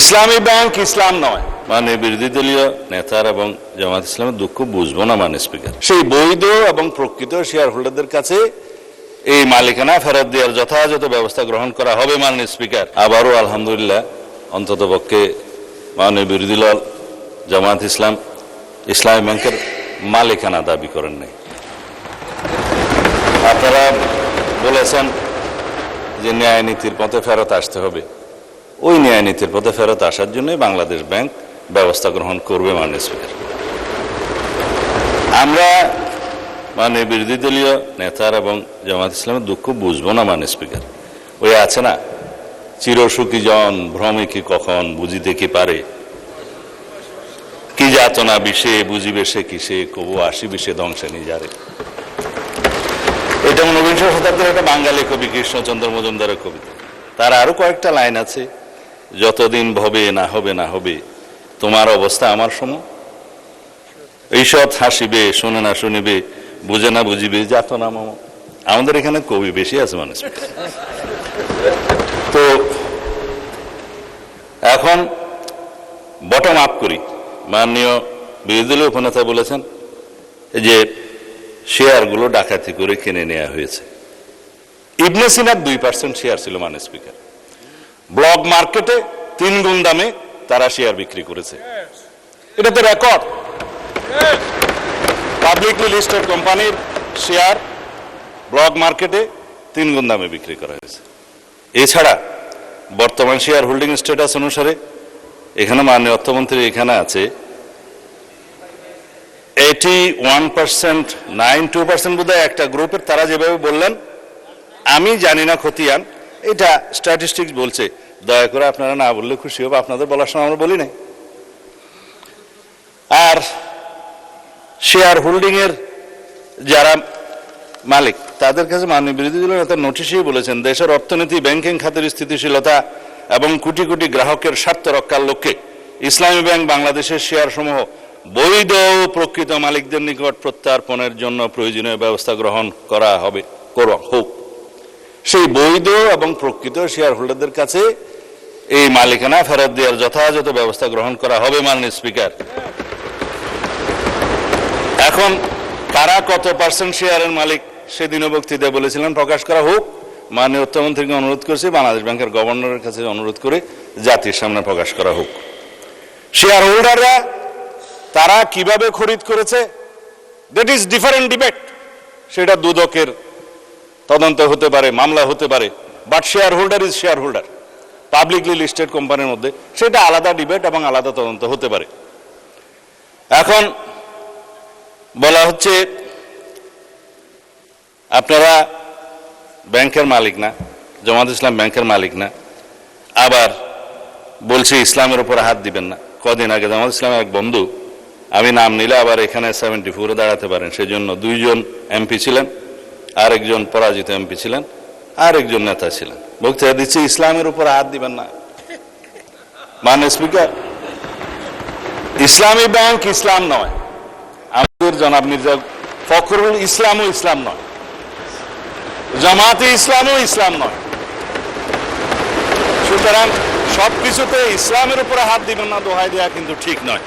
ইসলামী bank ইসলাম নয় মানে বিরোধী দলীয় নেতার এবং জামাত ইসলামের দুঃখ বুঝবো না মানে স্পিকার। সেই বৈধ এবং প্রকৃত শেয়ার হোল্ডারদের কাছে এই মালিকানা ফেরত দেওয়ার যথাযথ ব্যবস্থা গ্রহণ করা হবে মাননীয় স্পিকার। আবারও আলহামদুলিল্লাহ অন্তত পক্ষে মাননীয় বিরোধী দল জামাত ইসলাম ইসলামী ব্যাংকের মালিকানা দাবি করেন নাই। আপনারা বলেছেন যে ন্যায় নীতির পথে ফেরত আসতে হবে, ওই ন্যায় নীতির পথে ফেরত আসার জন্যই বাংলাদেশ ব্যাংক ব্যবস্থা গ্রহণ করবে মাননীয় স্পিকার। আমরা মানে বিরোধী দলীয় নেতার এবং জামাত ইসলামের দুঃখ বুঝবো না মাননীয় স্পিকার। ওই আছে না, চিরসুখী জন ভ্রমে কি কখন বুঝিতে কি পারে, কি যাতনা বিষে বুঝিবে সে কিসে, কবু আসি বিষে ধ্বংসে নিজারে। এটা 19বিংশ শতাব্দীর একটা বাঙালি কবি কৃষ্ণচন্দ্র মজুমদারের কবিতা। তার আরো কয়েকটা লাইন আছে, যতদিন ভবে না হবে না হবে তোমার অবস্থা আমার সম, ঈষৎ হাসিবে শোনে না শুনিবে বুঝে না বুঝিবে যাতনা মম। আমাদের এখানে কবি বেশি আছে মানুষ। তো এখন বটম আপ করি। মাননীয় বিরোধী দলীয় উপনেতা বলেছেন যে শেয়ারগুলো ডাকাতি করে কিনে নেওয়া হয়েছে। ইবনে সিনার 2% শেয়ার ছিল মাননীয় স্পিকার। ব্লক মার্কেটে 3 গুণ দামে তারা শেয়ার বিক্রি করেছে। এটা তো রেকর্ড। পাবলিকলি লিস্টেড কোম্পানির শেয়ার ব্লক মার্কেটে 3 গুণ দামে বিক্রি করা হয়েছে। এছাড়া বর্তমান শেয়ার হোল্ডিং স্ট্যাটাস অনুসারে এখানে মাননীয় অর্থমন্ত্রী এখানে আছে 81%, 92% বোধহয় একটা গ্রুপের, তারা যেভাবে বললেন আমি জানি না খতিয়ান, এটা স্ট্যাটিস্টিক্স বলছে। দয়া করে আপনারা না বললে খুশি হবো, আপনাদের বলার সময় আমরা বলি নাই। আর শেয়ার হোল্ডিং এর যারা মালিক তাদের কাছে মাননীয় বিরোধী দলীয় নেতা নোটিশেই বলেছেন দেশের অর্থনীতি ব্যাংকিং খাতের স্থিতিশীলতা এবং কোটি কোটি গ্রাহকের স্বার্থ রক্ষার লক্ষ্যে ইসলামী ব্যাংক বাংলাদেশের শেয়ার সমূহ বৈধ প্রকৃত মালিকদের নিকট প্রত্যার্পণের জন্য প্রয়োজনীয় ব্যবস্থা গ্রহণ করা হবে হোক। সেই বৈধ এবং প্রকৃত শেয়ার হোল্ডারদের কাছে এই মালিকানা ফেরত দেওয়ার যথাযথ ব্যবস্থা গ্রহণ করা হবে মাননীয় স্পিকার। এখন কারা কত পার্সেন্ট শেয়ারের মালিক সেদিনও বক্তৃতায় বলেছিলেন প্রকাশ করা হোক। মাননীয় অর্থমন্ত্রীকে অনুরোধ করেছে, বাংলাদেশ ব্যাংকের গভর্নরের কাছে অনুরোধ করে জাতির সামনে প্রকাশ করা হোক। শেয়ার হোল্ডাররা তারা কিভাবে খরিদ করেছে দ্যাট ইজ ডিফারেন্ট ডিবেট। সেটা দুদকের তদন্ত হতে পারে, মামলা হতে পারে, but share holder is share holder. Publicly listed কোম্পানির মধ্যে সেটা আলাদা ডিবেট এবং আলাদা তদন্ত হতে পারে। এখন বলা হচ্ছে আপনারা ব্যাংকের মালিক না, জামাত ইসলাম ব্যাংকের মালিক না, আবার বলছে ইসলামের উপর হাত দিবেন না। কদিন আগে জামাত ইসলামের এক বন্ধু, আমি নাম নিলে আবার এখানে 74-এ দাঁড়াতে পারেন, সেজন্য 2 জন এমপি ছিলেন, আরেকজন পরাজিত এমপি ছিলেন, আরেকজন নেতা ছিলেন, বক্তৃতা দিচ্ছে ইসলামের উপর হাত দিবেন না। মাননীয় স্পিকার, ইসলামী ব্যাংক ইসলাম নয়, আমাদের জনাব মির্জা ফখরুল ইসলামও ইসলাম নয়, জামাতে ইসলামও ইসলাম নয়। সুতরাং সবকিছুতে ইসলামের উপরে হাত দিবেন না দোহাই দেওয়া কিন্তু ঠিক নয়।